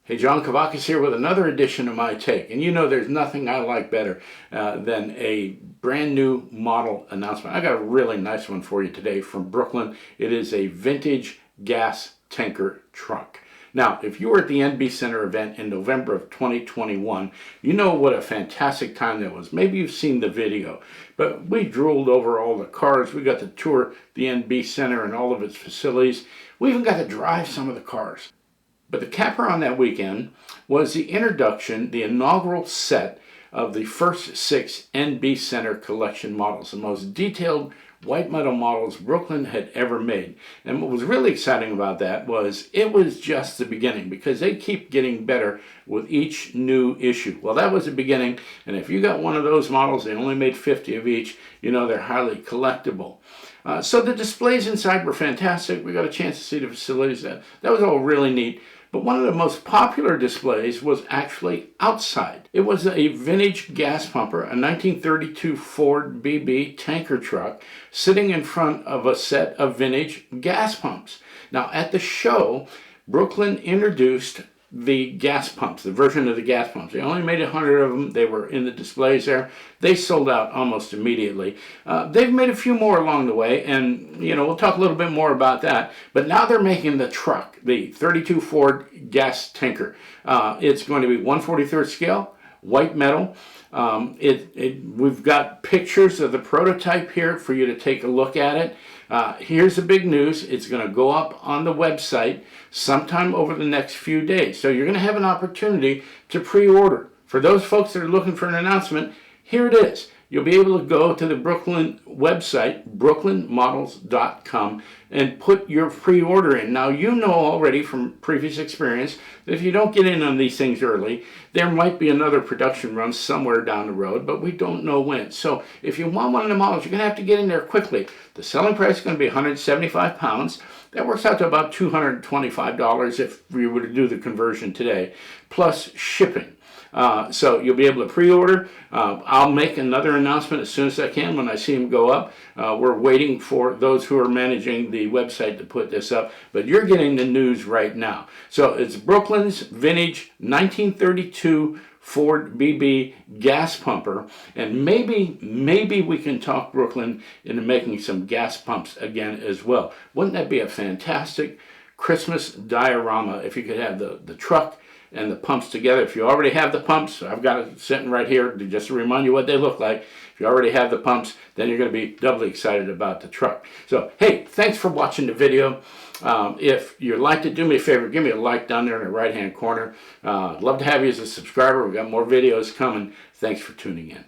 Hey, John Kavakis here with another edition of My Take. And you know there's nothing I like better than a brand new model announcement. I got a really nice one for you today from Brooklin. It is a vintage gas tanker truck. Now, if you were at the NB Center event in November of 2021, you know what a fantastic time that was. Maybe you've seen the video, but we drooled over all the cars. We got to tour the NB Center and all of its facilities. We even got to drive some of the cars. But the capper on that weekend was the introduction, the inaugural set of the first 6 NB Center collection models, the most detailed white metal models Brooklin had ever made. And what was really exciting about that was it was just the beginning, because they keep getting better with each new issue. Well, that was the beginning, and if you got one of those models, they only made 50 of each, you know they're highly collectible. So the displays inside were fantastic. We got a chance to see the facilities. That was all really neat. But one of the most popular displays was actually outside. It was a vintage gas pumper, a 1932 Ford BB tanker truck, sitting in front of a set of vintage gas pumps. Now, at the show, Brooklin introduced the gas pumps, the version of the gas pumps. They only made 100 of them. They were in the displays there. They sold out almost immediately. They've made a few more along the way, and we'll talk a little bit more about that. But now they're making the truck, the 32 Ford gas tanker. It's going to be 1/43 scale, white metal. We've got pictures of the prototype here for you to take a look at it. Here's the big news. It's going to go up on the website sometime over the next few days. So you're going to have an opportunity to pre-order. For those folks that are looking for an announcement, here it is. You'll be able to go to the Brooklin website, brooklynmodels.com, and put your pre-order in. Now, you know already from previous experience that if you don't get in on these things early, there might be another production run somewhere down the road, but we don't know when. So if you want one of the models, you're going to have to get in there quickly. The selling price is going to be £175. That works out to about $225 if we were to do the conversion today, plus shipping. So you'll be able to pre-order. I'll make another announcement as soon as I can when I see them go up. We're waiting for those who are managing the website to put this up, but you're getting the news right now. So it's Brooklyn's vintage 1932 Ford BB gas pumper, and maybe we can talk Brooklin into making some gas pumps again as well. Wouldn't that be a fantastic Christmas diorama if you could have the truck and the pumps together? If you already have the pumps, I've got it sitting right here just to remind you what they look like. If you already have the pumps, then you're going to be doubly excited about the truck. So, hey, thanks for watching the video. If you liked it, do me a favor, give me a like down there in the right-hand corner. I'd love to have you as a subscriber. We've got more videos coming. Thanks for tuning in.